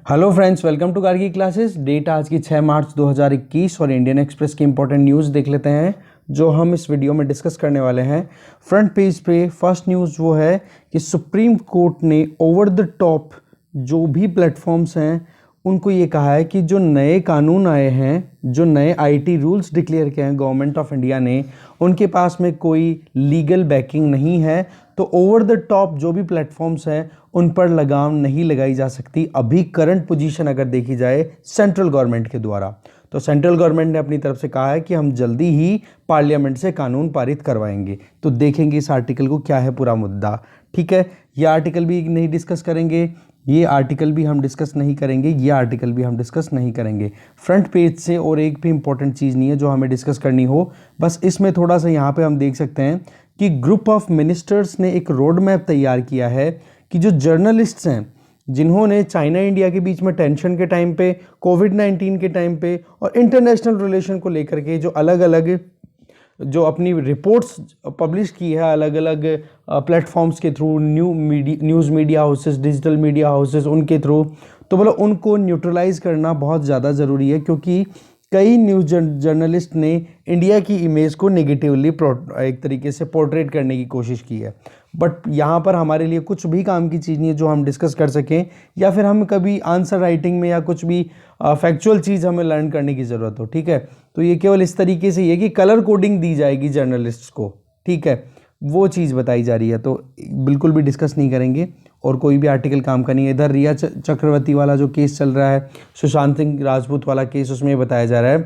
Hello friends, welcome to कारगी classes. Date आज की 6 मार्च 2021 और इंडियन एक्सप्रेस की इंपॉर्टेंट न्यूज़ देख लेते हैं जो हम इस वीडियो में डिस्कस करने वाले हैं। फ्रंट पेज पे फर्स्ट न्यूज़ वो है कि सुप्रीम कोर्ट ने ओवर द टॉप जो भी प्लेटफॉर्म्स हैं उनको ये कहा है कि जो नए कानून आए हैं, जो नए आईटी रूल्स डिक्लेयर किए हैं गवर्नमेंट ऑफ इंडिया ने, उनके पास में कोई लीगल बैकिंग नहीं है, तो ओवर द टॉप जो भी प्लेटफॉर्म्स हैं उन पर लगाम नहीं लगाई जा सकती। अभी करंट पोजीशन अगर देखी जाए सेंट्रल गवर्नमेंट के द्वारा, तो सेंट्रल गवर्नमेंट ने अपनी तरफ से कहा है कि हम जल्दी ही पार्लियामेंट से कानून पारित करवाएंगे। तो देखेंगे इस आर्टिकल को क्या है पूरा मुद्दा। ठीक है, ये आर्टिकल भी नहीं डिस्कस करेंगे, ये आर्टिकल भी हम डिस्कस नहीं करेंगे, ये आर्टिकल भी हम डिस्कस नहीं करेंगे। फ्रंट पेज से और एक भी इंपॉर्टेंट चीज़ नहीं है जो हमें डिस्कस करनी हो। बस इसमें थोड़ा सा यहाँ पे हम देख सकते हैं कि ग्रुप ऑफ मिनिस्टर्स ने एक रोड मैप तैयार किया है कि जो जर्नलिस्ट्स हैं जिन्होंने चाइना इंडिया के बीच में टेंशन के टाइम पे, कोविड-19 के टाइम पे और इंटरनेशनल रिलेशन को लेकर के जो अलग अलग जो अपनी रिपोर्ट्स पब्लिश की है अलग अलग प्लेटफॉर्म्स के through, news media houses, digital media houses, उनके थ्रू, तो मतलब उनको न्यूट्रलाइज करना बहुत ज़्यादा ज़रूरी है क्योंकि कई न्यूज़ जर्नलिस्ट ने इंडिया की इमेज को नेगेटिवली एक तरीके से पोर्ट्रेट करने की कोशिश की है। बट यहाँ पर हमारे लिए कुछ भी काम की चीज़ नहीं है जो हम डिस्कस कर सकें, या फिर हम कभी आंसर राइटिंग में या कुछ भी फैक्चुअल चीज़ हमें लर्न करने की ज़रूरत हो। ठीक है, तो ये केवल इस तरीके से ये कि कलर कोडिंग दी जाएगी जर्नलिस्ट्स को, ठीक है, वो चीज़ बताई जा रही है, तो बिल्कुल भी डिस्कस नहीं करेंगे और कोई भी आर्टिकल काम का नहीं है। इधर रिया चक्रवर्ती वाला जो केस चल रहा है, सुशांत सिंह राजपूत वाला केस, उसमें ये बताया जा रहा है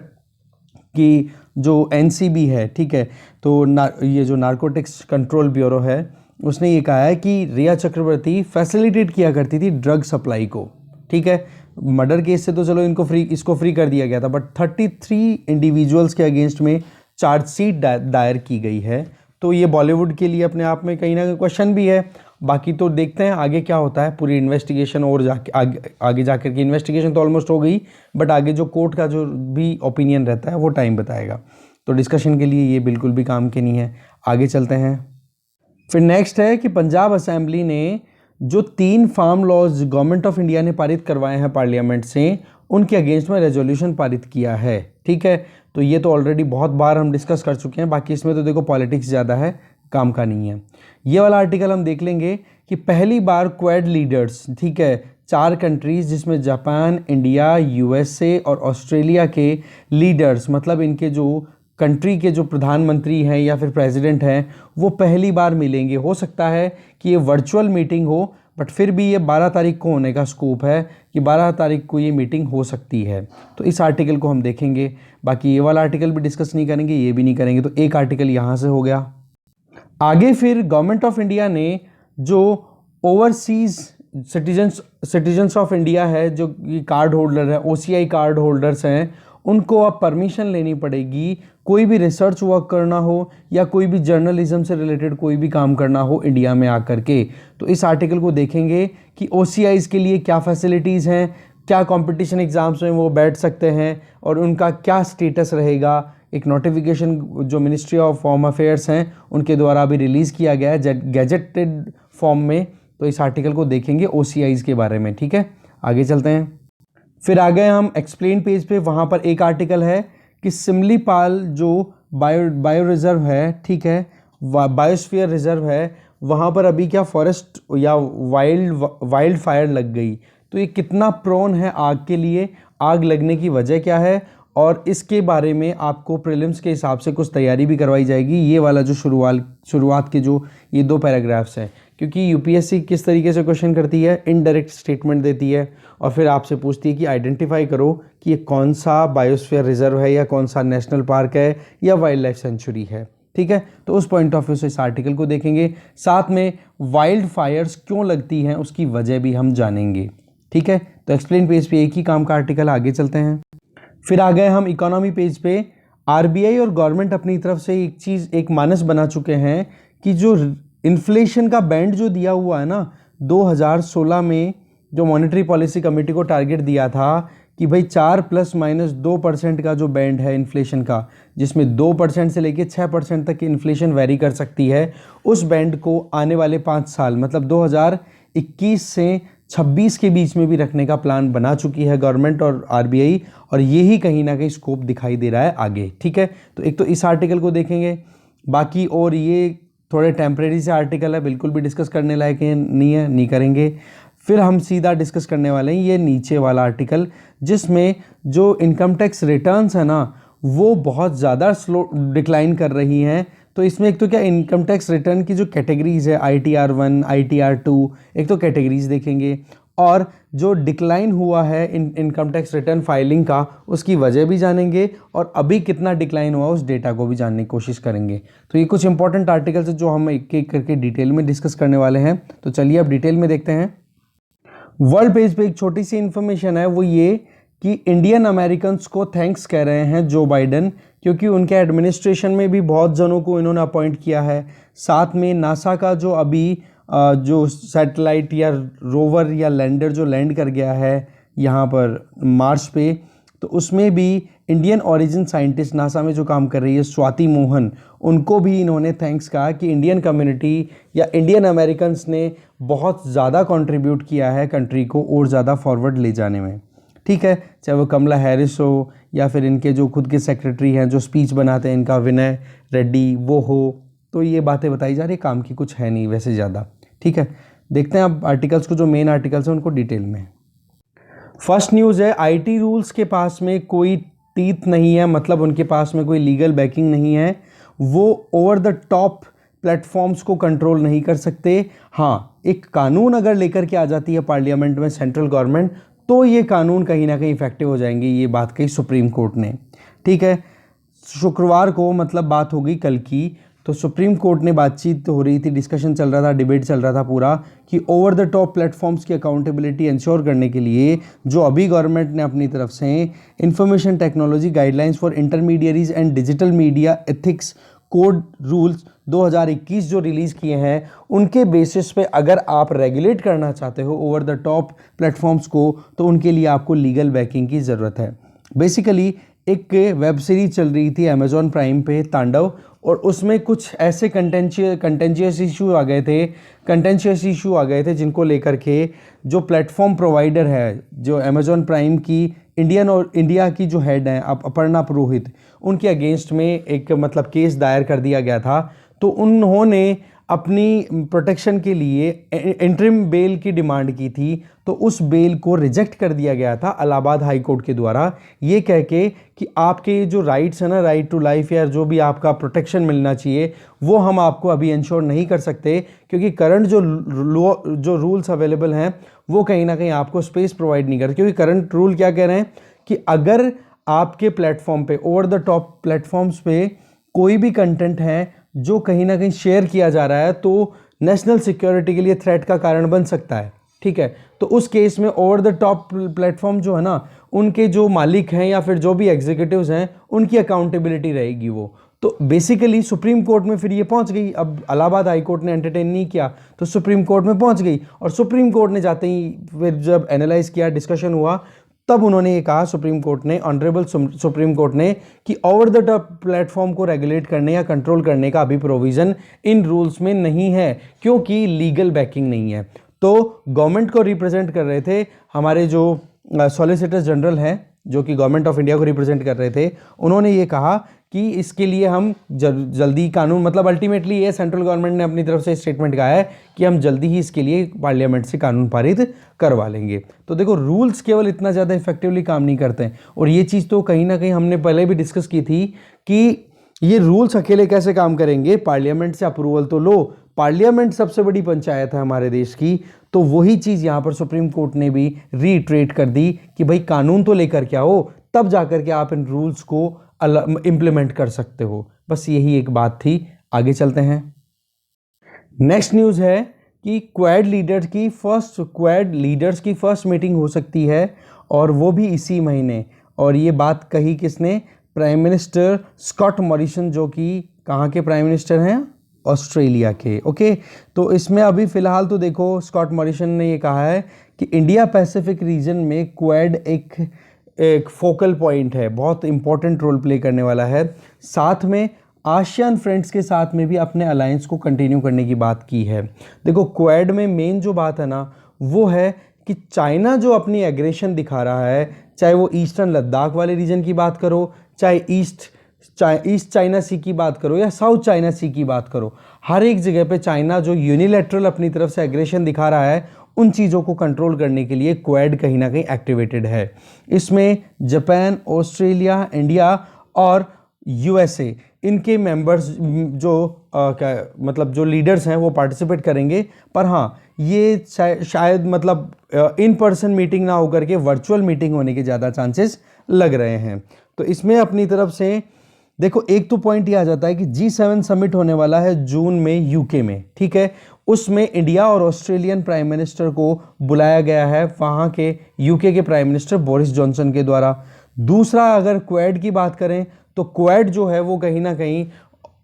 कि जो एनसीबी है, ठीक है, तो ये जो नारकोटिक्स कंट्रोल ब्यूरो है, उसने ये कहा है कि रिया चक्रवर्ती फैसिलिटेट किया करती थी ड्रग सप्लाई को। ठीक है, मर्डर केस से तो चलो इसको फ्री कर दिया गया था, बट 33 इंडिविजुअल्स के अगेंस्ट में चार्जशीट दायर की गई है। तो ये बॉलीवुड के लिए अपने आप में कहीं ना कहीं क्वेश्चन भी है। बाकी तो देखते हैं आगे क्या होता है, पूरी इन्वेस्टिगेशन और जाके आगे जाकर की इन्वेस्टिगेशन तो ऑलमोस्ट हो गई, बट आगे जो कोर्ट का जो भी ओपिनियन रहता है वो टाइम बताएगा। तो डिस्कशन के लिए ये बिल्कुल भी काम के नहीं है। आगे चलते हैं। फिर नेक्स्ट है कि पंजाब असेंबली ने जो 3 farm laws government of India ने पारित करवाए हैं पार्लियामेंट से, उनके अगेंस्ट में रेजोल्यूशन पारित किया है। ठीक है, तो ये तो ऑलरेडी बहुत बार हम डिस्कस कर चुके हैं। बाकी इसमें तो देखो पॉलिटिक्स ज़्यादा है, काम का नहीं है। ये वाला आर्टिकल हम देख लेंगे कि पहली बार क्वाड लीडर्स, ठीक है, 4 कंट्रीज़ जिसमें जापान, इंडिया, यूएसए और ऑस्ट्रेलिया के लीडर्स, मतलब इनके जो कंट्री के जो प्रधानमंत्री हैं या फिर प्रेसिडेंट हैं, वो पहली बार मिलेंगे। हो सकता है कि ये वर्चुअल मीटिंग हो, बट फिर भी ये 12 तारीख को होने का स्कोप है कि 12 तारीख को ये मीटिंग हो सकती है। तो इस आर्टिकल को हम देखेंगे। बाकी ये वाला आर्टिकल भी डिस्कस नहीं करेंगे, ये भी नहीं करेंगे। तो एक आर्टिकल यहाँ से हो गया। आगे फिर गवर्नमेंट ऑफ इंडिया ने जो ओवरसीज सिटीजन्स ऑफ इंडिया है, जो कार्ड होल्डर है, ओसीआई कार्ड होल्डर्स हैं, उनको अब परमिशन लेनी पड़ेगी कोई भी रिसर्च वर्क करना हो या कोई भी जर्नलिज्म से रिलेटेड कोई भी काम करना हो इंडिया में आकर के। तो इस आर्टिकल को देखेंगे कि ओसीआईज के लिए क्या फैसिलिटीज़ हैं, क्या कंपटीशन एग्ज़ाम्स में वो बैठ सकते हैं और उनका क्या स्टेटस रहेगा। एक नोटिफिकेशन जो मिनिस्ट्री ऑफ होम अफेयर्स हैं उनके द्वारा अभी रिलीज़ किया गया है गैजेटेड फॉर्म में। तो इस आर्टिकल को देखेंगे ओसीआईज के बारे में। ठीक है, आगे चलते हैं। फिर आ गए हम एक्सप्लेन पेज पे। वहाँ पर एक आर्टिकल है कि सिमलीपाल जो बायो रिजर्व है, ठीक है, बायोस्फीयर रिजर्व है, वहाँ पर अभी क्या फॉरेस्ट या वाइल्ड फायर लग गई। तो ये कितना प्रोन है आग के लिए, आग लगने की वजह क्या है, और इसके बारे में आपको प्रीलिम्स के हिसाब से कुछ तैयारी भी करवाई जाएगी। ये वाला जो शुरुआत के जो ये 2 पैराग्राफ्स हैं, क्योंकि यूपीएससी किस तरीके से क्वेश्चन करती है, इनडायरेक्ट स्टेटमेंट देती है और फिर आपसे पूछती है कि आइडेंटिफाई करो कि ये कौन सा बायोस्फीयर रिजर्व है या कौन सा नेशनल पार्क है या वाइल्ड लाइफ सेंचुरी है। ठीक है, तो उस पॉइंट ऑफ व्यू से इस आर्टिकल को देखेंगे। साथ में वाइल्ड फायर्स क्यों लगती हैं उसकी वजह भी हम जानेंगे। ठीक है, तो एक्सप्लेन पेज पे एक ही काम का आर्टिकल। आगे चलते हैं। फिर आ गए हम इकोनॉमी पेज पे। आरबीआई और गवर्नमेंट अपनी तरफ से एक मानस बना चुके हैं कि जो इन्फ्लेशन का बैंड जो दिया हुआ है ना, 2016 में जो मॉनेटरी पॉलिसी कमेटी को टारगेट दिया था कि भाई 4 ± 2% का जो बैंड है इन्फ्लेशन का, जिसमें 2% से लेके 6% तक की इन्फ्लेशन वेरी कर सकती है, उस बैंड को आने वाले 5 साल मतलब 2021 से 26 के बीच में भी रखने का प्लान बना चुकी है गवर्नमेंट और आरबीआई, और यही कहीं ना कहीं स्कोप दिखाई दे रहा है आगे। ठीक है, तो एक तो इस आर्टिकल को देखेंगे, बाकी और ये थोड़े टेम्परेरी से आर्टिकल है, बिल्कुल भी डिस्कस करने लायक नहीं है, नहीं करेंगे। फिर हम सीधा डिस्कस करने वाले हैं ये नीचे वाला आर्टिकल, जिसमें जो इनकम टैक्स रिटर्न्स है ना वो बहुत ज़्यादा स्लो डिक्लाइन कर रही हैं। तो इसमें एक तो क्या इनकम टैक्स रिटर्न की जो कैटेगरीज है ITR 1, ITR 2, एक तो कैटेगरीज देखेंगे, और जो डिक्लाइन हुआ है इनकम टैक्स रिटर्न फाइलिंग का उसकी वजह भी जानेंगे, और अभी कितना डिक्लाइन हुआ उस डेटा को भी जानने की कोशिश करेंगे। तो ये कुछ इंपॉर्टेंट आर्टिकल्स जो हम एक एक करके डिटेल में डिस्कस करने वाले हैं। तो चलिए अब डिटेल में देखते हैं। वर्ल्ड पेज पे एक छोटी सी इंफॉर्मेशन है, वो ये कि इंडियन अमेरिकन्स को थैंक्स कह रहे हैं जो बाइडन, क्योंकि उनके एडमिनिस्ट्रेशन में भी बहुत जनों को इन्होंने अपॉइंट किया है। साथ में नासा का जो अभी जो सैटेलाइट या रोवर या लैंडर जो लैंड कर गया है यहाँ पर मार्स पे, तो उसमें भी इंडियन ओरिजिन साइंटिस्ट नासा में जो काम कर रही है स्वाति मोहन, उनको भी इन्होंने थैंक्स कहा कि इंडियन कम्युनिटी या इंडियन अमेरिकन्स ने बहुत ज़्यादा कंट्रीब्यूट किया है कंट्री को और ज़्यादा फॉरवर्ड ले जाने में। ठीक है, चाहे वो कमला हैरिस हो या फिर इनके जो खुद के सेक्रेटरी हैं जो स्पीच बनाते हैं इनका विनय रेड्डी वो हो, तो ये बातें बताई जा रही, काम की कुछ है नहीं वैसे ज़्यादा। ठीक है, देखते हैं अब आर्टिकल्स को, जो मेन आर्टिकल्स हैं उनको डिटेल में। फर्स्ट न्यूज़ है IT रूल्स के पास में कोई टीथ नहीं है, मतलब उनके पास में कोई लीगल बैकिंग नहीं है, वो ओवर द टॉप प्लेटफॉर्म्स को कंट्रोल नहीं कर सकते। हाँ, एक कानून अगर लेकर के आ जाती है पार्लियामेंट में सेंट्रल गवर्नमेंट, तो ये कानून कहीं ना कहीं इफेक्टिव हो जाएंगे, ये बात कही सुप्रीम कोर्ट ने। ठीक है, शुक्रवार को मतलब बात हो गई कल की, तो सुप्रीम कोर्ट ने बातचीत हो रही थी, डिस्कशन चल रहा था, डिबेट चल रहा था पूरा, कि ओवर द टॉप प्लेटफॉर्म्स की अकाउंटेबिलिटी इंश्योर करने के लिए जो अभी गवर्नमेंट ने अपनी तरफ से information technology guidelines for intermediaries and digital media ethics code rules 2021 जो रिलीज़ किए हैं, उनके बेसिस पे अगर आप रेगुलेट करना चाहते हो ओवर द टॉप प्लेटफॉर्म्स को, तो उनके लिए आपको लीगल बैकिंग की ज़रूरत है। बेसिकली एक वेब सीरीज चल रही थी अमेजॉन प्राइम पे, तांडव, और उसमें कुछ ऐसे कंटेंशियस इशू आ गए थे जिनको लेकर के जो प्लेटफॉर्म प्रोवाइडर है, जो अमेजॉन प्राइम की इंडिया की जो हेड हैं अपर्णा पुरोहित, उनके अगेंस्ट में एक मतलब केस दायर कर दिया गया था। तो उन्होंने अपनी प्रोटेक्शन के लिए इंटरिम बेल की डिमांड की थी, तो उस बेल को रिजेक्ट कर दिया गया था इलाहाबाद हाई कोर्ट के द्वारा, ये कह के कि आपके जो राइट्स है ना, राइट टू लाइफ या जो भी आपका प्रोटेक्शन मिलना चाहिए, वो हम आपको अभी इंश्योर नहीं कर सकते, क्योंकि करंट जो रूल्स अवेलेबल हैं वो कहीं ना कहीं आपको स्पेस प्रोवाइड नहीं करते। क्योंकि करंट रूल क्या कह रहे हैं कि अगर आपके प्लेटफॉर्म पे ओवर द टॉप प्लेटफॉर्म्स पे कोई भी कंटेंट है जो कहीं ना कहीं शेयर किया जा रहा है, तो नेशनल सिक्योरिटी के लिए थ्रेट का कारण बन सकता है। ठीक है, तो उस केस में ओवर द टॉप प्लेटफॉर्म जो है ना, उनके जो मालिक हैं या फिर जो भी एग्जीक्यूटिव्स हैं, उनकी अकाउंटेबिलिटी रहेगी वो। तो बेसिकली सुप्रीम कोर्ट में फिर ये पहुंच गई। अब इलाहाबाद हाई कोर्ट ने एंटरटेन नहीं किया तो सुप्रीम कोर्ट में पहुंच गई, और सुप्रीम कोर्ट ने जाते ही फिर जब एनालाइज किया, डिस्कशन हुआ, तब उन्होंने ये कहा सुप्रीम कोर्ट ने, ऑनरेबल सुप्रीम कोर्ट ने, कि ओवर द टॉप प्लेटफॉर्म को रेगुलेट करने या कंट्रोल करने का अभी प्रोविज़न इन रूल्स में नहीं है, क्योंकि लीगल बैकिंग नहीं है। तो गवर्नमेंट को रिप्रेजेंट कर रहे थे हमारे जो सॉलिसिटर जनरल हैं, जो कि गवर्नमेंट ऑफ इंडिया को रिप्रेजेंट कर रहे थे, उन्होंने ये कहा कि इसके लिए हम जल्दी कानून, मतलब अल्टीमेटली ये सेंट्रल गवर्नमेंट ने अपनी तरफ से स्टेटमेंट कहा है कि हम जल्दी ही इसके लिए पार्लियामेंट से कानून पारित करवा लेंगे। तो देखो, रूल्स केवल इतना ज़्यादा इफेक्टिवली काम नहीं करते हैं, और ये चीज़ तो कहीं ना कहीं हमने पहले भी डिस्कस की थी कि ये रूल्स अकेले कैसे काम करेंगे, पार्लियामेंट से अप्रूवल तो लो। पार्लियामेंट सबसे बड़ी पंचायत है हमारे देश की, तो वही चीज़ यहाँ पर सुप्रीम कोर्ट ने भी रीइटरेट कर दी कि भाई कानून तो लेकर के आओ, तब जाकर के आप इन रूल्स को इम्प्लीमेंट कर सकते हो। बस यही एक बात थी। आगे चलते हैं। नेक्स्ट न्यूज़ है कि क्वाड लीडर्स की फर्स्ट मीटिंग हो सकती है, और वो भी इसी महीने। और ये बात कही किसने? प्राइम मिनिस्टर स्कॉट मॉरिसन, जो कि कहाँ के प्राइम मिनिस्टर हैं? ऑस्ट्रेलिया के। ओके, तो इसमें अभी फ़िलहाल तो देखो, स्कॉट मॉरिसन ने ये कहा है कि इंडिया पैसिफिक रीजन में क्वाड एक फोकल पॉइंट है, बहुत इंपॉर्टेंट रोल प्ले करने वाला है। साथ में आसियान फ्रेंड्स के साथ में भी अपने अलायंस को कंटिन्यू करने की बात की है। देखो, क्वाड में मेन जो बात है ना, वो है कि चाइना जो अपनी एग्रेशन दिखा रहा है, चाहे वो ईस्टर्न लद्दाख वाले रीजन की बात करो, चाहे ईस्ट चाइना सी की बात करो या साउथ चाइना सी की बात करो, हर एक जगह पे चाइना जो यूनिलैटरल अपनी तरफ से एग्रेशन दिखा रहा है, उन चीज़ों को कंट्रोल करने के लिए क्वाड कहीं ना कहीं एक्टिवेटेड है। इसमें जापान, ऑस्ट्रेलिया, इंडिया और यूएसए इनके मेंबर्स जो क्या मतलब जो लीडर्स हैं वो पार्टिसिपेट करेंगे। पर हाँ, ये शायद मतलब इन पर्सन मीटिंग ना होकर के वर्चुअल मीटिंग होने के ज़्यादा चांसेस लग रहे हैं। तो इसमें अपनी तरफ से देखो, एक तो पॉइंट ये आ जाता है कि G7 समिट होने वाला है जून में यूके में, ठीक है। उसमें इंडिया और ऑस्ट्रेलियन प्राइम मिनिस्टर को बुलाया गया है वहाँ के यूके के प्राइम मिनिस्टर बोरिस जॉनसन के द्वारा। दूसरा, अगर क्वाड की बात करें तो क्वाड जो है वो कहीं ना कहीं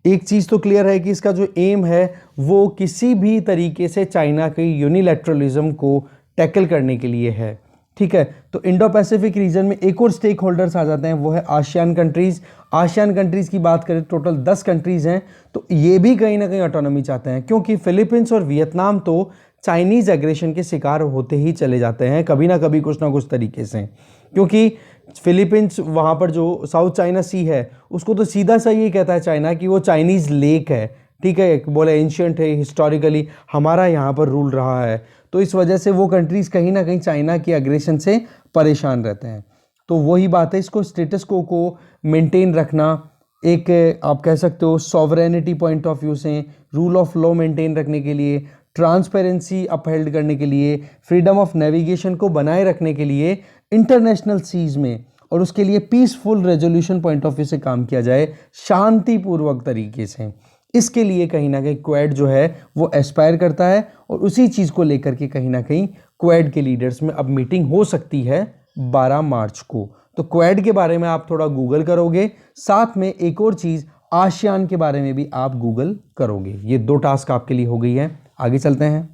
एक चीज़ तो क्लियर है कि इसका जो एम है वो किसी भी तरीके से चाइना के यूनिलैटरलिज्म को टैकल करने के लिए है, ठीक है। तो इंडो पैसिफिक रीजन में एक और स्टेक होल्डर्स आ जाते हैं, वो है आसियान कंट्रीज़। आसियान कंट्रीज़ की बात करें टोटल 10 कंट्रीज़ हैं, तो ये भी कहीं ना कहीं ऑटोनॉमी चाहते हैं, क्योंकि फिलीपींस और वियतनाम तो चाइनीज़ एग्रेशन के शिकार होते ही चले जाते हैं कभी ना कभी कुछ ना कुछ तरीके से। क्योंकि फिलीपींस वहाँ पर जो साउथ चाइना सी है उसको तो सीधा सा ये कहता है चाइना कि वो चाइनीज़ लेक है, ठीक है, बोले एंशियंट है, हिस्टोरिकली हमारा यहाँ पर रूल रहा है। तो इस वजह से वो कंट्रीज़ कहीं ना कहीं चाइना की एग्रेशन से परेशान रहते हैं। तो वही बात है, इसको स्टेटस को मेंटेन रखना, एक आप कह सकते हो सॉवरेनिटी पॉइंट ऑफ व्यू से, रूल ऑफ लॉ मेंटेन रखने के लिए, ट्रांसपेरेंसी अपहेल्ड करने के लिए, फ्रीडम ऑफ नेविगेशन को बनाए रखने के लिए इंटरनेशनल सीज में, और उसके लिए peaceful resolution point of view से काम किया जाए शांतिपूर्वक तरीके से। इसके लिए कहीं ना कहीं क्वाड जो है वो एस्पायर करता है, और उसी चीज़ को लेकर के कहीं ना कहीं क्वाड के लीडर्स में अब मीटिंग हो सकती है 12 मार्च को। तो क्वाड के बारे में आप थोड़ा गूगल करोगे, साथ में एक और चीज़ आसियान के बारे में भी आप गूगल करोगे। ये 2 टास्क आपके लिए हो गई है। आगे चलते हैं।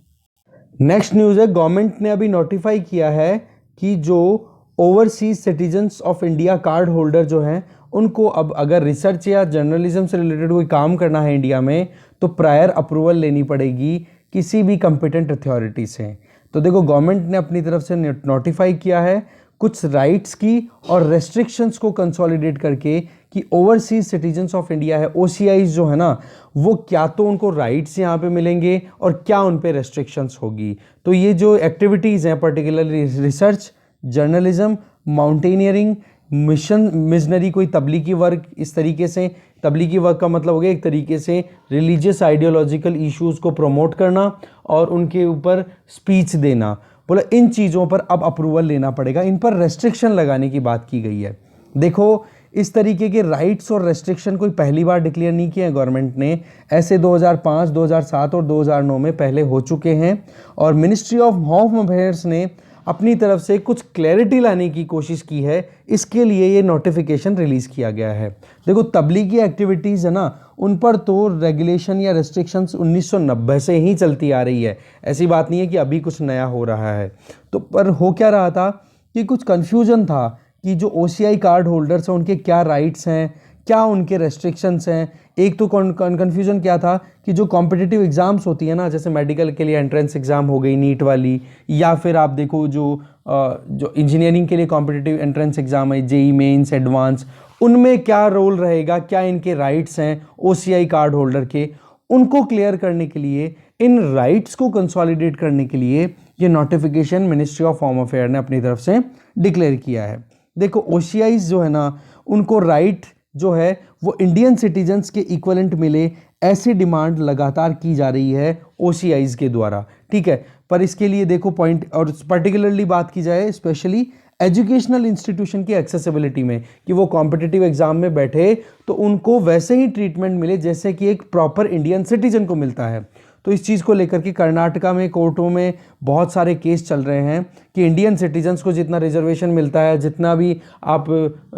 नेक्स्ट न्यूज़ है, गवर्नमेंट ने अभी नोटिफाई किया है कि जो overseas citizens of India card holder जो हैं उनको अब अगर रिसर्च या जर्नलिज्म से रिलेटेड कोई काम करना है इंडिया में तो प्रायर अप्रूवल लेनी पड़ेगी किसी भी कंपिटेंट अथॉरिटी से। तो देखो, गवर्नमेंट ने अपनी तरफ से नोटिफाई किया है कुछ राइट्स की और रेस्ट्रिक्शंस को कंसोलिडेट करके कि ओवरसीज सिटीजन्स ऑफ इंडिया है, ओसीआईज जो है ना, वो क्या तो उनको राइट्स यहाँ पे मिलेंगे और क्या उन पे रेस्ट्रिक्शंस होगी। तो ये जो एक्टिविटीज़ हैं, particularly research, journalism, mountaineering, missionary कोई तबलीगी वर्क, इस तरीके से तबलीगी वर्क का मतलब हो गया एक तरीके से रिलीजियस आइडियोलॉजिकल इश्यूज़ को प्रमोट करना और उनके ऊपर स्पीच देना, बोला इन चीज़ों पर अब अप्रूवल लेना पड़ेगा, इन पर रेस्ट्रिक्शन लगाने की बात की गई है। देखो, इस तरीके के राइट्स और रेस्ट्रिक्शन कोई पहली बार डिक्लेयर नहीं किए हैं गवर्नमेंट ने, ऐसे 2005, 2007 और 2009 में पहले हो चुके हैं। और मिनिस्ट्री ऑफ होम अफेयर्स ने अपनी तरफ से कुछ क्लैरिटी लाने की कोशिश की है, इसके लिए ये नोटिफिकेशन रिलीज़ किया गया है। देखो, तबलीगी एक्टिविटीज़ है ना, उन पर तो रेगुलेशन या रेस्ट्रिक्शंस 1990 से ही चलती आ रही है, ऐसी बात नहीं है कि अभी कुछ नया हो रहा है। तो पर हो क्या रहा था कि कुछ कन्फ्यूजन था कि जो ओसीआई कार्ड होल्डर्स हैं उनके क्या राइट्स हैं, क्या उनके रेस्ट्रिक्शंस हैं। एक तो कन्फ्यूजन क्या था कि जो कॉम्पिटिटिव एग्ज़ाम्स होती है ना, जैसे मेडिकल के लिए एंट्रेंस एग्ज़ाम हो गई नीट वाली, या फिर आप देखो जो इंजीनियरिंग के लिए कॉम्पिटिटिव एंट्रेंस एग्ज़ाम है जेई मेंस एडवांस, उनमें क्या रोल रहेगा, क्या इनके राइट्स हैं ओसीआई कार्ड होल्डर के, उनको क्लियर करने के लिए, इन राइट्स को कंसोलिडेट करने के लिए ये notification ministry of home affair ने अपनी तरफ से डिक्लेयर किया है। देखो, ओसीआईज जो है ना, उनको राइट जो है वो इंडियन सिटीजन्स के इक्वलेंट मिले, ऐसी डिमांड लगातार की जा रही है ओसीआईज के द्वारा, ठीक है। पर इसके लिए देखो पॉइंट, और पर्टिकुलरली बात की जाए स्पेशली एजुकेशनल इंस्टीट्यूशन की एक्सेसिबिलिटी में, कि वो कॉम्पिटिटिव एग्जाम में बैठे तो उनको वैसे ही ट्रीटमेंट मिले जैसे कि एक प्रॉपर इंडियन सिटीजन को मिलता है। तो इस चीज़ को लेकर के कर्नाटका में कोर्टों में बहुत सारे केस चल रहे हैं कि इंडियन सिटीजन्स को जितना रिजर्वेशन मिलता है, जितना भी आप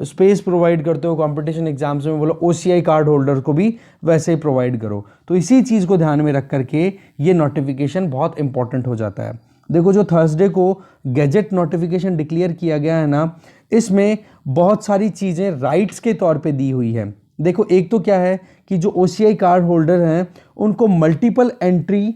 स्पेस प्रोवाइड करते हो कंपटीशन एग्जाम्स में, बोलो ओसीआई कार्ड होल्डर को भी वैसे ही प्रोवाइड करो। तो इसी चीज़ को ध्यान में रख करके ये नोटिफिकेशन बहुत इंपॉर्टेंट हो जाता है। देखो, जो थर्सडे को गैजेट नोटिफिकेशन डिक्लेयर किया गया है ना, इसमें बहुत सारी चीज़ें राइट्स के तौर पे दी हुई है। देखो, एक तो क्या है कि जो ओसीआई कार्ड होल्डर हैं उनको मल्टीपल एंट्री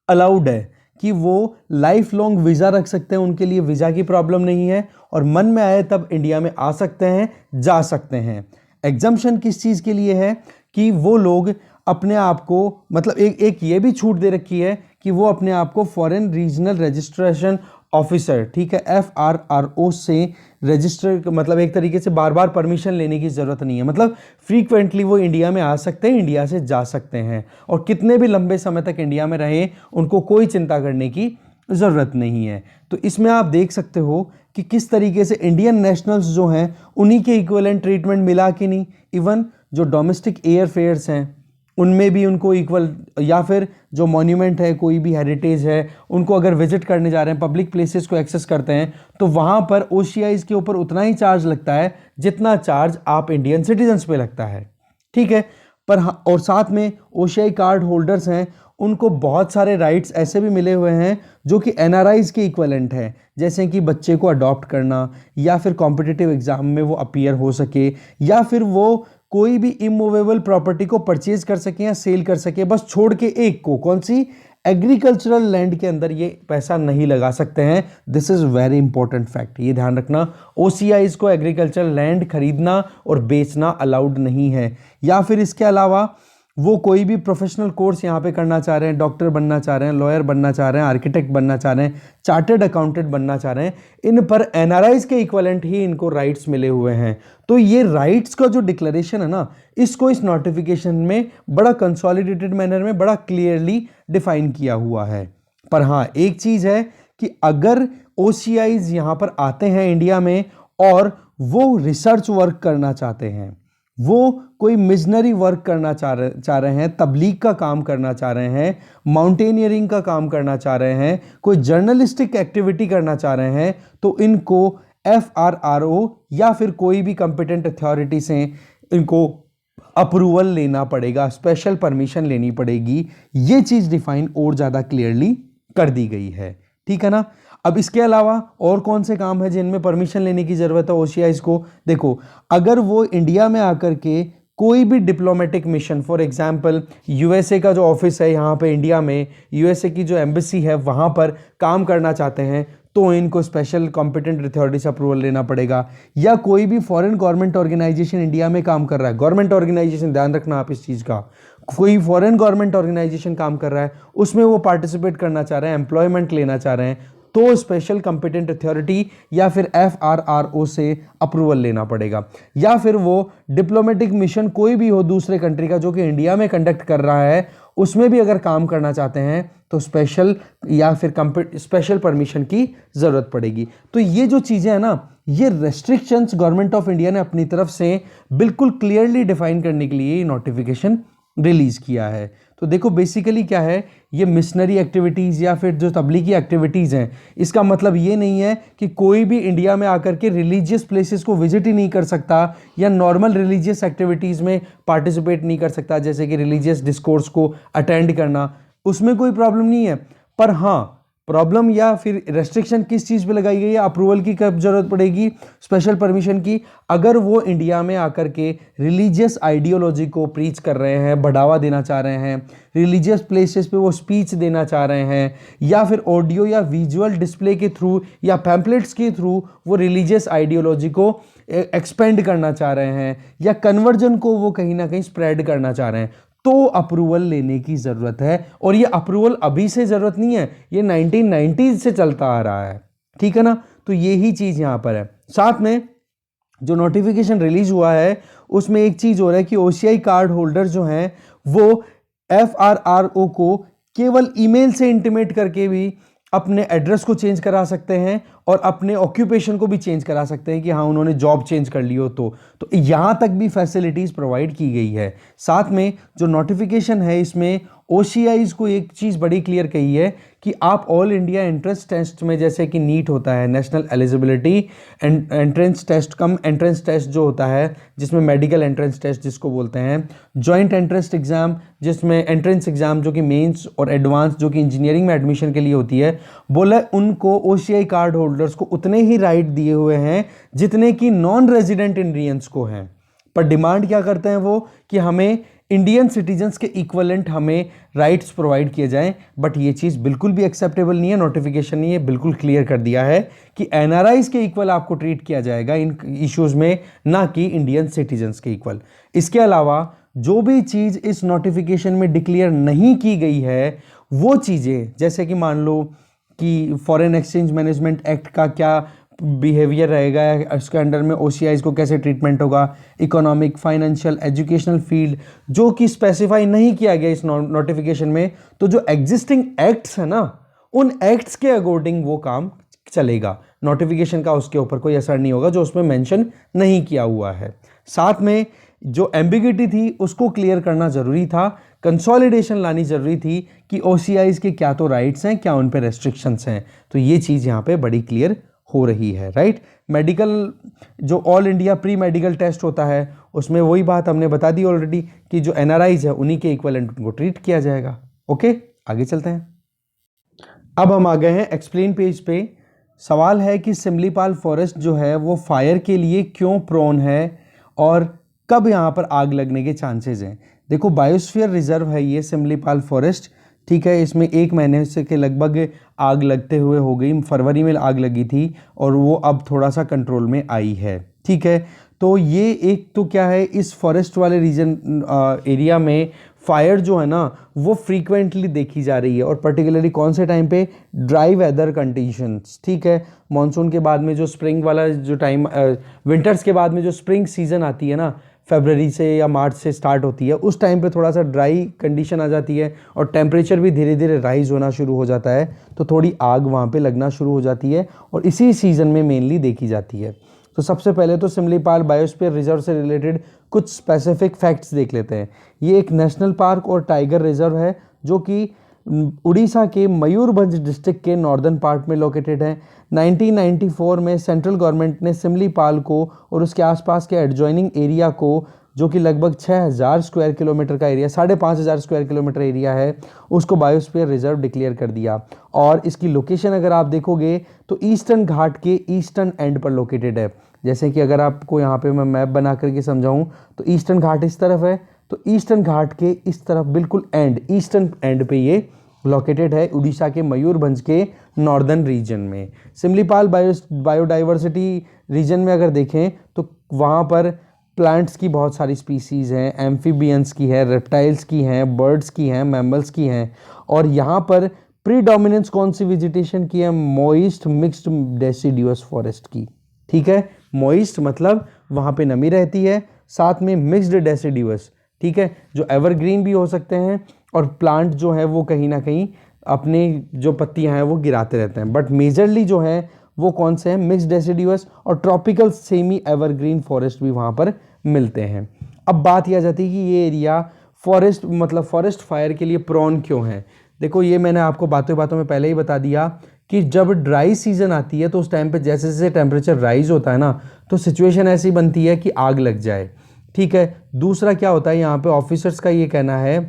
अलाउड है, कि वो लाइफ लॉन्ग वीज़ा रख सकते हैं, उनके लिए वीज़ा की प्रॉब्लम नहीं है और मन में आए तब इंडिया में आ सकते हैं, जा सकते हैं। एग्जम्पशन किस चीज़ के लिए है कि वो लोग अपने आप को, मतलब एक ये भी छूट दे रखी है कि वो अपने आप को फॉरेन रीजनल रजिस्ट्रेशन ऑफिसर, ठीक है, FRRO से रजिस्टर, मतलब एक तरीके से बार बार परमिशन लेने की ज़रूरत नहीं है, मतलब फ्रीक्वेंटली वो इंडिया में आ सकते हैं, इंडिया से जा सकते हैं और कितने भी लंबे समय तक इंडिया में रहें उनको कोई चिंता करने की ज़रूरत नहीं है। तो इसमें आप देख सकते हो कि किस तरीके से इंडियन नेशनल्स जो हैं उन्हीं के इक्वलेंट ट्रीटमेंट मिला कि नहीं। इवन जो डोमेस्टिक एयर फेयर्स हैं उनमें भी उनको इक्वल, या फिर जो मॉन्यूमेंट है, कोई भी हेरिटेज है, उनको अगर विजिट करने जा रहे हैं, पब्लिक प्लेसेस को एक्सेस करते हैं, तो वहाँ पर OCIs के ऊपर उतना ही चार्ज लगता है जितना चार्ज आप इंडियन सिटीजन्स पे लगता है, ठीक है। पर हाँ, और साथ में OCI कार्ड होल्डर्स हैं उनको बहुत सारे राइट्स ऐसे भी मिले हुए हैं जो कि NRIs के इक्वलेंट है, जैसे कि बच्चे को अडॉप्ट करना, या फिर कॉम्पिटिटिव एग्जाम में वो अपीयर हो सके, या फिर वो कोई भी इमूवेबल प्रॉपर्टी को परचेज कर सके या सेल कर सके, बस छोड़ के एक को, कौन सी, एग्रीकल्चरल लैंड के अंदर ये पैसा नहीं लगा सकते हैं। This is very important fact, ये ध्यान रखना। OCIs को एग्रीकल्चरल लैंड खरीदना और बेचना अलाउड नहीं है। या फिर इसके अलावा वो कोई भी प्रोफेशनल कोर्स यहाँ पे करना चाह रहे हैं, डॉक्टर बनना चाह रहे हैं, लॉयर बनना चाह रहे हैं, आर्किटेक्ट बनना चाह रहे हैं, चार्टर्ड अकाउंटेंट बनना चाह रहे हैं, इन पर NRIs के इक्वलेंट ही इनको राइट्स मिले हुए हैं। तो ये राइट्स का जो डिक्लेरेशन है ना, इसको इस नोटिफिकेशन में बड़ा कंसोलिडेटेड मैनर में बड़ा क्लियरली डिफाइन किया हुआ है। पर हाँ, एक चीज़ है कि अगर OCIs यहाँ पर आते हैं इंडिया में और वो रिसर्च वर्क करना चाहते हैं, वो कोई मिशनरी वर्क करना चाह रहे हैं, तबलीग का काम करना चाह रहे हैं, माउंटेनियरिंग का काम करना चाह रहे हैं, कोई जर्नलिस्टिक एक्टिविटी करना चाह रहे हैं, तो इनको FRRO या फिर कोई भी कंपिटेंट अथॉरिटी से इनको अप्रूवल लेना पड़ेगा, स्पेशल परमिशन लेनी पड़ेगी। ये चीज़ डिफाइन और ज़्यादा क्लियरली कर दी गई है, ठीक है ना। अब इसके अलावा और कौन से काम है जिनमें परमिशन लेने की ज़रूरत है OCIs को? देखो, अगर वो इंडिया में आकर के कोई भी diplomatic mission, for example USA का जो ऑफिस है यहाँ पे इंडिया में, USA की जो एम्बेसी है वहाँ पर काम करना चाहते हैं, तो इनको स्पेशल कॉम्पिटेंट अथॉरिटी से अप्रूवल लेना पड़ेगा। या कोई भी फॉरेन गवर्नमेंट ऑर्गेनाइजेशन इंडिया में काम कर रहा है, गवर्नमेंट ऑर्गेनाइजेशन, ध्यान रखना आप इस चीज़ का, कोई फॉरेन गवर्नमेंट ऑर्गेनाइजेशन काम कर रहा है, उसमें वो पार्टिसिपेट करना चाह रहे हैं, एम्प्लॉयमेंट लेना चाह रहे हैं, तो स्पेशल कॉम्पिटेंट अथॉरिटी या फिर FRRO से अप्रूवल लेना पड़ेगा। या फिर वो डिप्लोमेटिक मिशन कोई भी हो दूसरे कंट्री का जो कि इंडिया में कंडक्ट कर रहा है, उसमें भी अगर काम करना चाहते हैं तो स्पेशल या फिर स्पेशल परमिशन की ज़रूरत पड़ेगी। तो ये जो चीज़ें हैं ना, ये रेस्ट्रिक्शंस गवर्नमेंट ऑफ इंडिया ने अपनी तरफ से बिल्कुल क्लियरली डिफाइन करने के लिए नोटिफिकेशन रिलीज़ किया है। तो देखो बेसिकली क्या है, ये मिशनरी एक्टिविटीज़ या फिर जो तबलीगी एक्टिविटीज़ हैं, इसका मतलब ये नहीं है कि कोई भी इंडिया में आकर के रिलीजियस प्लेसेस को विजिट ही नहीं कर सकता या नॉर्मल रिलीजियस एक्टिविटीज़ में पार्टिसिपेट नहीं कर सकता, जैसे कि रिलीजियस डिस्कोर्स को अटेंड करना, उसमें कोई प्रॉब्लम नहीं है। पर हाँ, प्रॉब्लम या फिर रेस्ट्रिक्शन किस चीज़ पे लगाई गई है, अप्रूवल की कब जरूरत पड़ेगी, स्पेशल परमिशन की, अगर वो इंडिया में आकर के रिलीजियस आइडियोलॉजी को प्रीच कर रहे हैं, बढ़ावा देना चाह रहे हैं, रिलीजियस प्लेसेस पे वो स्पीच देना चाह रहे हैं, या फिर ऑडियो या विजुअल डिस्प्ले के थ्रू या पैम्पलेट्स के थ्रू वो रिलीजियस आइडियोलॉजी को एक्सपेंड करना चाह रहे हैं, या कन्वर्जन को वो कहीं ना कहीं स्प्रेड करना चाह रहे हैं, तो अप्रूवल लेने की ज़रूरत है। और ये अप्रूवल अभी से ज़रूरत नहीं है, ये 1990s से चलता आ रहा है, ठीक है ना। तो यही चीज़ यहाँ पर है। साथ में जो नोटिफिकेशन रिलीज हुआ है उसमें एक चीज़ हो रहा है कि OCI कार्ड होल्डर जो हैं वो FRRO को केवल ईमेल से इंटीमेट करके भी अपने एड्रेस को चेंज करा सकते हैं और अपने ऑक्यूपेशन को भी चेंज करा सकते हैं कि हाँ उन्होंने जॉब चेंज कर ली हो तो यहाँ तक भी फैसिलिटीज़ प्रोवाइड की गई है। साथ में जो नोटिफिकेशन है इसमें OCIs को एक चीज़ बड़ी क्लियर कही है कि आप ऑल इंडिया एंट्रेंस टेस्ट में, जैसे कि नीट होता है, national eligibility entrance test cum entrance test जो होता है, जिसमें मेडिकल एंट्रेंस टेस्ट जिसको बोलते हैं, जॉइंट एंट्रेंस एग्जाम जिसमें एंट्रेंस एग्जाम जो कि मेंस और एडवांस जो कि इंजीनियरिंग में एडमिशन के लिए होती है, बोला उनको OCI कार्ड होल्डर्स को उतने ही राइट दिए हुए हैं जितने कि नॉन रेजिडेंट इंडियंस को हैं। पर डिमांड क्या करते हैं वो कि हमें इंडियन सिटीजन्स के इक्वलेंट हमें राइट्स प्रोवाइड किए जाएं, बट ये चीज़ बिल्कुल भी एक्सेप्टेबल नहीं है, नोटिफिकेशन नहीं है, बिल्कुल क्लियर कर दिया है कि एनआरआईज के इक्वल आपको ट्रीट किया जाएगा इन इश्यूज़ में, ना कि इंडियन सिटीजन्स के इक्वल। इसके अलावा जो भी चीज़ इस नोटिफिकेशन में डिक्लेयर नहीं की गई है वो चीज़ें, जैसे कि मान लो कि फॉरेन एक्सचेंज मैनेजमेंट एक्ट का क्या बिहेवियर रहेगा, उसके अंडर में ओसीआईज को कैसे ट्रीटमेंट होगा, इकोनॉमिक, फाइनेंशियल, एजुकेशनल फील्ड, जो कि स्पेसिफाई नहीं किया गया इस नोटिफिकेशन में, तो जो एग्जिस्टिंग एक्ट्स है ना, उन एक्ट्स के अकॉर्डिंग वो काम चलेगा। नोटिफिकेशन का उसके ऊपर कोई असर नहीं होगा जो उसमें मेंशन नहीं किया हुआ है। साथ में जो एम्बिग्यूटी थी उसको क्लियर करना जरूरी था, कंसोलिडेशन लानी जरूरी थी कि ओसीआईज के क्या तो राइट्स हैं, क्या उन पे रेस्ट्रिक्शंस हैं। तो ये चीज़ यहाँ पे बड़ी क्लियर हो रही है, राइट। मेडिकल जो all India pre medical test होता है उसमें वही बात हमने बता दी ऑलरेडी कि जो एनआरआईज है उन्हीं के इक्विवेलेंट उनको ट्रीट किया जाएगा। ओके, आगे चलते हैं। अब हम आ गए हैं एक्सप्लेन पेज पे। सवाल है कि सिमलीपाल फॉरेस्ट जो है वो फायर के लिए क्यों प्रोन है और कब यहाँ पर आग लगने के चांसेस हैं। देखो, बायोस्फीयर रिजर्व है ये सिमलीपाल फॉरेस्ट, ठीक है। इसमें 1 महीने से के लगभग आग लगते हुए हो गई, फरवरी में आग लगी थी और वो अब थोड़ा सा कंट्रोल में आई है, ठीक है। तो ये एक तो क्या है, इस फॉरेस्ट वाले रीजन एरिया में फायर जो है ना वो फ्रीक्वेंटली देखी जा रही है, और पर्टिकुलरली कौन से टाइम पे, ड्राई वेदर कंडीशंस, ठीक है। मॉनसून के बाद में जो स्प्रिंग वाला जो टाइम, विंटर्स के बाद में जो स्प्रिंग सीजन आती है ना, फरवरी से या मार्च से स्टार्ट होती है, उस टाइम पे थोड़ा सा ड्राई कंडीशन आ जाती है और टेम्परेचर भी धीरे धीरे राइज होना शुरू हो जाता है, तो थोड़ी आग वहाँ पे लगना शुरू हो जाती है और इसी सीज़न में मेनली देखी जाती है। तो सबसे पहले तो सिमलीपाल बायोस्फीयर रिजर्व से रिलेटेड कुछ स्पेसिफिक फैक्ट्स देख लेते हैं। ये एक नेशनल पार्क और टाइगर रिजर्व है जो कि उड़ीसा के मयूरभंज डिस्ट्रिक्ट के नॉर्दर्न पार्ट में लोकेटेड है। 1994 में सेंट्रल गवर्नमेंट ने सिमलीपाल को और उसके आसपास के एडजॉइनिंग एरिया को, जो कि लगभग 6000 स्क्वायर किलोमीटर का एरिया, 5500 स्क्वायर किलोमीटर एरिया है, उसको बायोस्फीयर रिजर्व डिक्लेयर कर दिया। और इसकी लोकेशन अगर आप देखोगे तो ईस्टर्न घाट के ईस्टर्न एंड पर लोकेटेड है। जैसे कि अगर आपको यहाँ पे मैं मैप बना करके समझाऊँ तो ईस्टर्न घाट इस तरफ है, तो ईस्टर्न घाट के इस तरफ बिल्कुल एंड, ईस्टर्न एंड पे ये लोकेटेड है उड़ीसा के मयूरभंज के नॉर्दर्न रीजन में। सिमलीपाल बायोडाइवर्सिटी रीजन में अगर देखें तो वहाँ पर प्लांट्स की बहुत सारी स्पीसीज़ हैं, एम्फीबियंस की है, रेप्टाइल्स की हैं, बर्ड्स की हैं, मैमल्स की हैं। और यहाँ पर प्रीडोमिनेंस कौन सी वेजिटेशन की है, मॉइस्ट मिक्स्ड डेसिडियस फॉरेस्ट की, ठीक है। मॉइस्ट मतलब वहाँ पे नमी रहती है, साथ में मिक्स्ड डेसिडियस, ठीक है, जो एवरग्रीन भी हो सकते हैं और प्लांट जो है वो कहीं ना कहीं अपने जो पत्तियां हैं वो गिराते रहते हैं, बट मेजरली जो है वो कौन से हैं, मिक्स्ड डेसिडियस और ट्रॉपिकल सेमी एवरग्रीन फॉरेस्ट भी वहाँ पर मिलते हैं। अब बात यह आ जाती है कि ये एरिया फॉरेस्ट मतलब फॉरेस्ट फायर के लिए प्रोन क्यों है। देखो, ये मैंने आपको बातों बातों में पहले ही बता दिया कि जब ड्राई सीजन आती है तो उस टाइम पे जैसे जैसे टेम्परेचर राइज होता है ना, तो सिचुएशन ऐसी बनती है कि आग लग जाए, ठीक है। दूसरा क्या होता है, यहाँ पे ऑफिसर्स का ये कहना है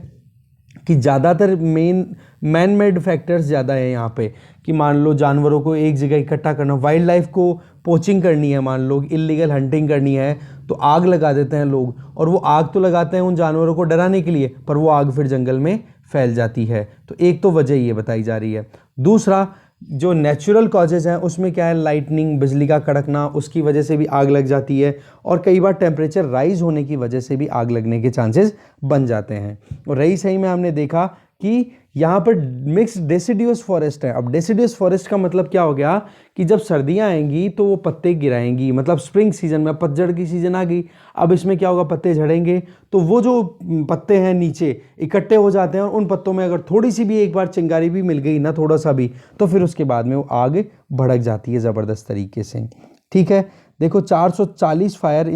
कि ज़्यादातर मैन मेड फैक्टर्स ज़्यादा है यहाँ पे, कि मान लो जानवरों को एक जगह इकट्ठा करना, वाइल्ड लाइफ को पोचिंग करनी है, मान लो इलीगल हंटिंग करनी है, तो आग लगा देते हैं लोग, और वो आग तो लगाते हैं उन जानवरों को डराने के लिए, पर वो आग फिर जंगल में फैल जाती है। तो एक तो वजह ये बताई जा रही है। दूसरा, जो नेचुरल कॉजेज़ हैं उसमें क्या है, लाइटनिंग, बिजली का कड़कना, उसकी वजह से भी आग लग जाती है, और कई बार टेम्परेचर राइज होने की वजह से भी आग लगने के चांसेस बन जाते हैं। और रही सही में हमने देखा कि यहाँ पर मिक्स्ड डेसिडियस फॉरेस्ट है। अब डेसिडियस फॉरेस्ट का मतलब क्या हो गया कि जब सर्दियाँ आएंगी तो वो पत्ते गिराएंगी, मतलब स्प्रिंग सीजन में, पतझड़ की सीजन आ गई, अब इसमें क्या होगा, पत्ते झड़ेंगे, तो वो जो पत्ते हैं नीचे इकट्ठे हो जाते हैं, और उन पत्तों में अगर थोड़ी सी भी एक बार चिंगारी भी मिल गई ना, थोड़ा सा भी, तो फिर उसके बाद में वो आग भड़क जाती है ज़बरदस्त तरीके से, ठीक है। देखो, 440 फायर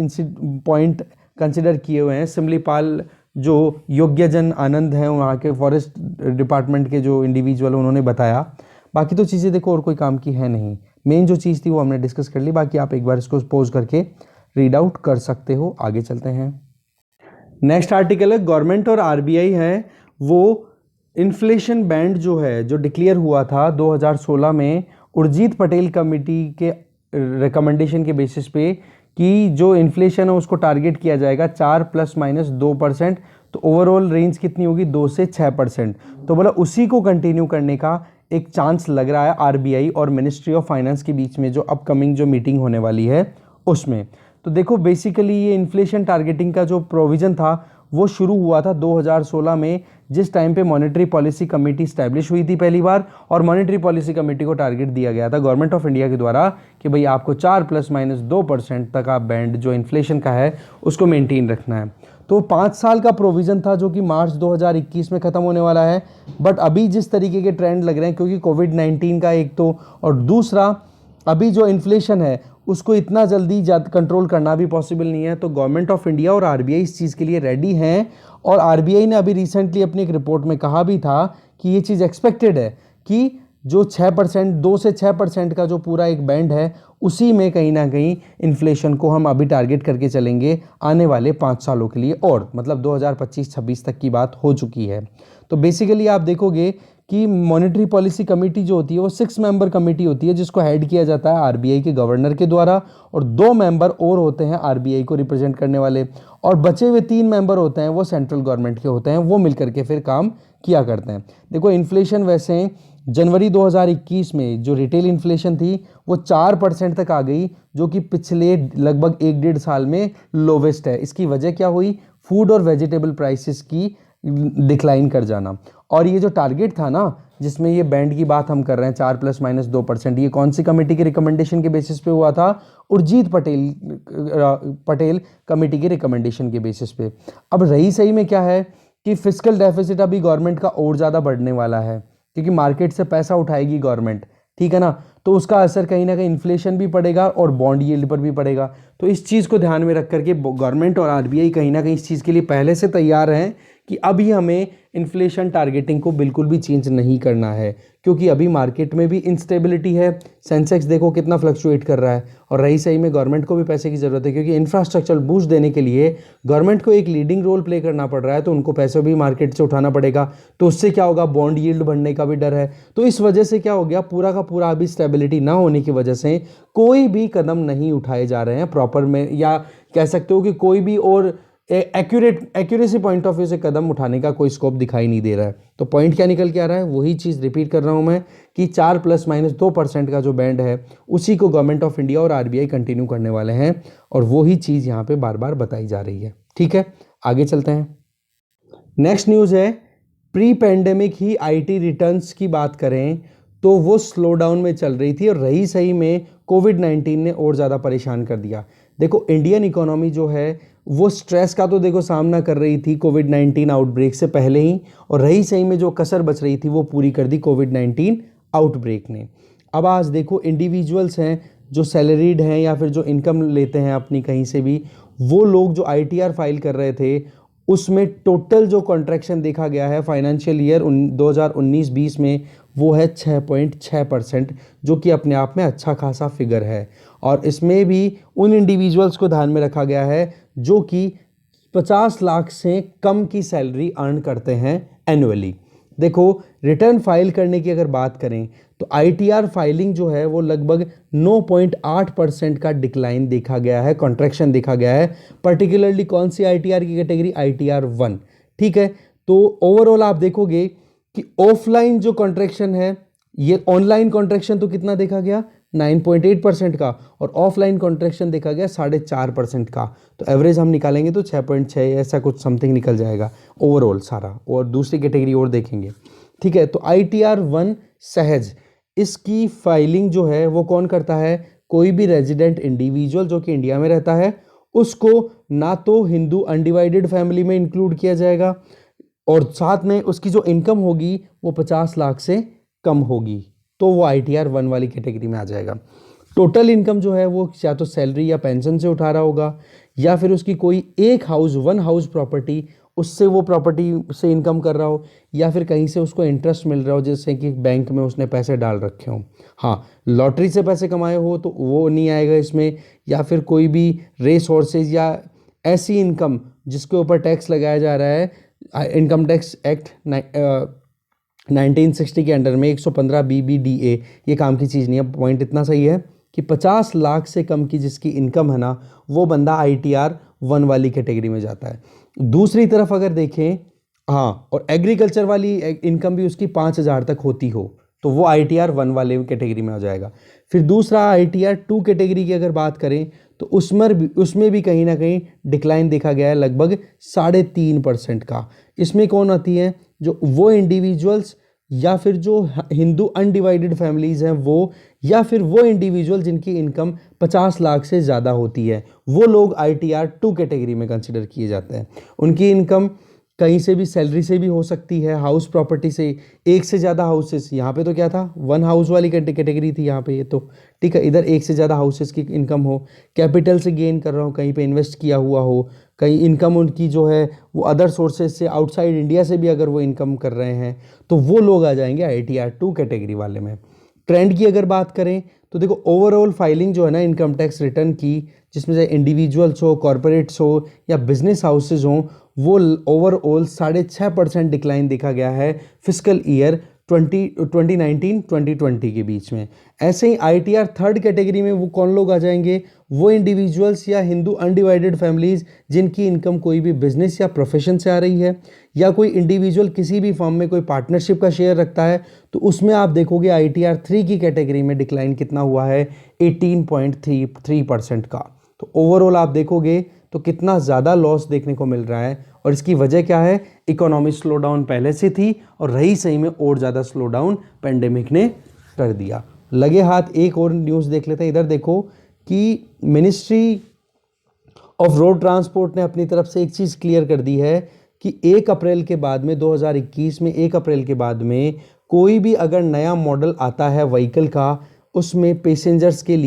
पॉइंट कंसिडर किए हुए हैं। सिमलीपाल जो योग्यजन आनंद हैं वहाँ के फॉरेस्ट डिपार्टमेंट के जो इंडिविजुअल उन्होंने बताया। बाकी तो चीज़ें देखो और कोई काम की है नहीं, मेन जो चीज़ थी वो हमने डिस्कस कर ली, बाकी आप एक बार इसको पोज करके रीड आउट कर सकते हो। आगे चलते हैं। नेक्स्ट आर्टिकल है, गवर्नमेंट और आरबीआई है वो इन्फ्लेशन बैंड जो है, जो डिक्लेयर हुआ था 2016 में उर्जित पटेल कमेटी के रिकमेंडेशन के बेसिस पे, कि जो इन्फ्लेशन है उसको टारगेट किया जाएगा 4 ± 2% तो ओवरऑल रेंज कितनी होगी, 2 से 6%। तो बोला उसी को कंटिन्यू करने का एक चांस लग रहा है आरबीआई और मिनिस्ट्री ऑफ फाइनेंस के बीच में जो अपकमिंग जो मीटिंग होने वाली है उसमें। तो देखो बेसिकली ये इन्फ्लेशन टारगेटिंग का जो प्रोविज़न था वो शुरू हुआ था 2016 में, जिस टाइम पे मॉनेटरी पॉलिसी कमेटी स्टैब्लिश हुई थी पहली बार, और मॉनेटरी पॉलिसी कमेटी को टारगेट दिया गया था गवर्नमेंट ऑफ इंडिया के द्वारा कि भाई आपको 4 ± 2% तक आप बैंड जो इन्फ्लेशन का है उसको मेंटेन रखना है। तो 5 साल का प्रोविज़न था जो कि मार्च 2021 में ख़त्म होने वाला है। बट अभी जिस तरीके के ट्रेंड लग रहे हैं, क्योंकि कोविड-19 का एक तो, और दूसरा अभी जो इन्फ्लेशन है उसको इतना जल्दी कंट्रोल करना भी पॉसिबल नहीं है। तो गवर्नमेंट ऑफ इंडिया और आरबीआई इस चीज़ के लिए रेडी हैं। और आरबीआई ने अभी रिसेंटली अपनी एक रिपोर्ट में कहा भी था कि ये चीज़ एक्सपेक्टेड है कि जो 6%, 2 से 6% का जो पूरा एक बैंड है उसी में कहीं ना कहीं इन्फ्लेशन को हम अभी टारगेट करके चलेंगे आने वाले 5 सालों के लिए, और मतलब 2025-26 तक की बात हो चुकी है। तो बेसिकली आप देखोगे कि मॉनेटरी पॉलिसी कमेटी जो होती है वो 6 मेंबर कमेटी होती है जिसको हेड किया जाता है आरबीआई के गवर्नर के द्वारा, और 2 मेंबर और होते हैं आरबीआई को रिप्रेजेंट करने वाले, और बचे हुए 3 मेंबर होते हैं वो सेंट्रल गवर्नमेंट के होते हैं, वो मिलकर के फिर काम किया करते हैं। देखो इन्फ्लेशन वैसे जनवरी 2021 में जो रिटेल इन्फ्लेशन थी वो 4% तक आ गई, जो कि पिछले लगभग 1-1.5 साल में लोवेस्ट है। इसकी वजह क्या हुई, फूड और वेजिटेबल प्राइसेस की डिक्लाइन कर जाना। और ये जो टारगेट था ना जिसमें ये बैंड की बात हम कर रहे हैं 4 ± 2%, ये कौन सी कमेटी के रिकमेंडेशन के बेसिस पे हुआ था, उर्जित पटेल कमेटी के रिकमेंडेशन के बेसिस पे। अब रही सही में क्या है कि फिस्कल डेफिसिट अभी गवर्नमेंट का और ज़्यादा बढ़ने वाला है, क्योंकि मार्केट से पैसा उठाएगी गवर्नमेंट, ठीक है ना, तो उसका असर कहीं ना कहीं इन्फ्लेशन भी पड़ेगा और बॉन्ड यील्ड पर भी पड़ेगा। तो इस चीज़ को ध्यान में रख करके गवर्नमेंट और आरबीआई कहीं ना कहीं इस चीज़ के लिए पहले से तैयार हैं कि अभी हमें इन्फ्लेशन टारगेटिंग को बिल्कुल भी चेंज नहीं करना है, क्योंकि अभी मार्केट में भी इंस्टेबिलिटी है। सेंसेक्स देखो कितना फ्लक्चुएट कर रहा है, और रही सही में गवर्नमेंट को भी पैसे की ज़रूरत है, क्योंकि इंफ्रास्ट्रक्चर बूस्ट देने के लिए गवर्नमेंट को एक लीडिंग रोल प्ले करना पड़ रहा है, तो उनको पैसे भी मार्केट से उठाना पड़ेगा। तो उससे क्या होगा, बॉन्ड यील्ड बढ़ने का भी डर है। तो इस वजह से क्या हो गया, पूरा का पूरा अभी स्टेबिलिटी ना होने की वजह से कोई भी कदम नहीं उठाए जा रहे हैं प्रॉपर में, या कह सकते हो कि कोई भी और एक्यूरेसी पॉइंट ऑफ व्यू से कदम उठाने का कोई स्कोप दिखाई नहीं दे रहा है। तो पॉइंट क्या निकल के आ रहा है, वही चीज़ रिपीट कर रहा हूं मैं कि 4 ± 2% का जो बैंड है उसी को गवर्नमेंट ऑफ इंडिया और आरबीआई कंटिन्यू करने वाले हैं, और वही चीज़ यहाँ पे बार बार बताई जा रही है। ठीक है, आगे चलते हैं। नेक्स्ट न्यूज़ है, pre pandemic he IT returns की बात करें तो वो स्लो डाउन में चल रही थी, और रही सही में कोविड-19 ने और ज़्यादा परेशान कर दिया। देखो इंडियन इकोनॉमी जो है वो स्ट्रेस का तो देखो सामना कर रही थी कोविड-19 आउटब्रेक से पहले ही, और रही सही में जो कसर बच रही थी वो पूरी कर दी कोविड-19 आउटब्रेक ने। अब आज देखो इंडिविजुअल्स हैं जो सैलरीड हैं या फिर जो इनकम लेते हैं अपनी कहीं से भी, वो लोग जो आईटीआर फाइल कर रहे थे उसमें टोटल जो कॉन्ट्रैक्शन देखा गया है फाइनेंशियल ईयर 2019-20 में वो है 6.6%, जो कि अपने आप में अच्छा खासा फिगर है। और इसमें भी उन इंडिविजुअल्स को ध्यान में रखा गया है जो कि 50 लाख से कम की सैलरी अर्न करते हैं एनुअली। देखो रिटर्न फाइल करने की अगर बात करें तो आईटीआर फाइलिंग जो है वो लगभग 9.8% का डिक्लाइन देखा गया है, कॉन्ट्रैक्शन देखा गया है। पर्टिकुलरली कौन सी आईटीआर की कैटेगरी, आईटीआर 1। ठीक है, तो ओवरऑल आप देखोगे कि ऑफलाइन जो कॉन्ट्रैक्शन है, ये ऑनलाइन कॉन्ट्रैक्शन तो कितना देखा गया 9.8% का, और ऑफलाइन कॉन्ट्रैक्शन देखा गया 4.5% का। तो एवरेज हम निकालेंगे तो 6.6 ऐसा कुछ समथिंग निकल जाएगा ओवरऑल सारा, और दूसरी कैटेगरी और देखेंगे। ठीक है, तो आईटीआर 1 सहज, इसकी फाइलिंग जो है वो कौन करता है, कोई भी रेजिडेंट इंडिविजुअल जो कि इंडिया में रहता है उसको ना तो हिंदू अनडिवाइडेड फैमिली में इंक्लूड किया जाएगा, और साथ में उसकी जो इनकम होगी वो 50 लाख से कम होगी, तो वो आईटीआर 1 वाली कैटेगरी में आ जाएगा। टोटल इनकम जो है वो या तो सैलरी या पेंशन से उठा रहा होगा, या फिर उसकी कोई एक हाउस, 1 हाउस प्रॉपर्टी, उससे वो प्रॉपर्टी से इनकम कर रहा हो, या फिर कहीं से उसको इंटरेस्ट मिल रहा हो जैसे कि बैंक में उसने पैसे डाल रखे हों। हाँ, लॉटरी से पैसे कमाए हो तो वो नहीं आएगा इसमें, या फिर कोई भी रेस हॉर्सेज या ऐसी इनकम जिसके ऊपर टैक्स लगाया जा रहा है, इनकम टैक्स एक्ट 1960 के अंडर में 115 BBDA, ये काम की चीज़ नहीं है। पॉइंट इतना सही है कि 50 लाख से कम की जिसकी इनकम है ना, वो बंदा आईटीआर 1 वाली कैटेगरी में जाता है। दूसरी तरफ अगर देखें, हाँ, और एग्रीकल्चर वाली इनकम भी उसकी 5,000 तक होती हो तो वो ITR 1 वाले कैटेगरी में आ जाएगा। फिर दूसरा ITR 2 कैटेगरी की अगर बात करें तो उसमें भी कहीं ना कहीं डिक्लाइन देखा गया है, लगभग 3.5% का। इसमें कौन आती है? जो वो इंडिविजुअल्स या फिर जो हिंदू अनडिवाइडेड फैमिलीज हैं वो, या फिर वो इंडिविजुअल जिनकी इनकम 50 लाख से ज़्यादा होती है, वो लोग ITR 2 कैटेगरी में कंसिडर किए जाते हैं। उनकी इनकम कहीं से भी, सैलरी से भी हो सकती है, हाउस प्रॉपर्टी से, एक से ज़्यादा हाउसेस, यहाँ पे तो क्या था, 1 हाउस वाली कैटेगरी थी यहाँ पे, ये तो ठीक है। इधर एक से ज़्यादा हाउसेस की इनकम हो, कैपिटल से गेन कर रहा हूँ, कहीं पे इन्वेस्ट किया हुआ हो, कहीं इनकम उनकी जो है वो अदर सोर्सेज से, आउटसाइड इंडिया से भी अगर वो इनकम कर रहे हैं तो वो लोग आ जाएंगे ITR 2 कैटेगरी वाले में। ट्रेंड की अगर बात करें तो देखो, ओवरऑल फाइलिंग जो है ना इनकम टैक्स रिटर्न की, जिसमें से इंडिविजुअल्स हो, कॉरपोरेट्स हो या बिजनेस हाउसेज हों, वो ओवरऑल 6.5% डिक्लाइन देखा गया है फिस्कल ईयर 2019-2020 के बीच में। ऐसे ही ITR 3 कैटेगरी में वो कौन लोग आ जाएंगे? वो इंडिविजुअल्स या हिंदू अनडिवाइडेड फैमिलीज जिनकी इनकम कोई भी बिजनेस या प्रोफेशन से आ रही है, या कोई इंडिविजुअल किसी भी फर्म में कोई पार्टनरशिप का शेयर रखता है, तो उसमें आप देखोगे ITR 3 की कैटेगरी में डिक्लाइन कितना हुआ है, 18.33% का। तो ओवरऑल आप देखोगे तो कितना ज़्यादा लॉस देखने को मिल रहा है, और इसकी वजह क्या है? इकोनॉमिक स्लो डाउन पहले से थी और रही सही में और ज़्यादा स्लो डाउन पेंडेमिक ने कर दिया। लगे हाथ एक और न्यूज़ देख लेते हैं। इधर देखो कि मिनिस्ट्री ऑफ रोड ट्रांसपोर्ट ने अपनी तरफ से एक चीज़ क्लियर कर दी है कि 1 अप्रैल के बाद में, 2021 में 1 अप्रैल के बाद में कोई भी अगर नया मॉडल आता है व्हीकल का, उसमें पैसेंजर्स के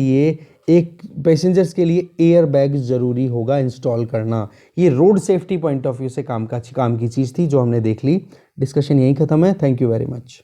लिए एयर बैग ज़रूरी होगा इंस्टॉल करना। ये road safety point of view से काम की चीज़ थी जो हमने देख ली। डिस्कशन यहीं ख़त्म है। Thank you very much.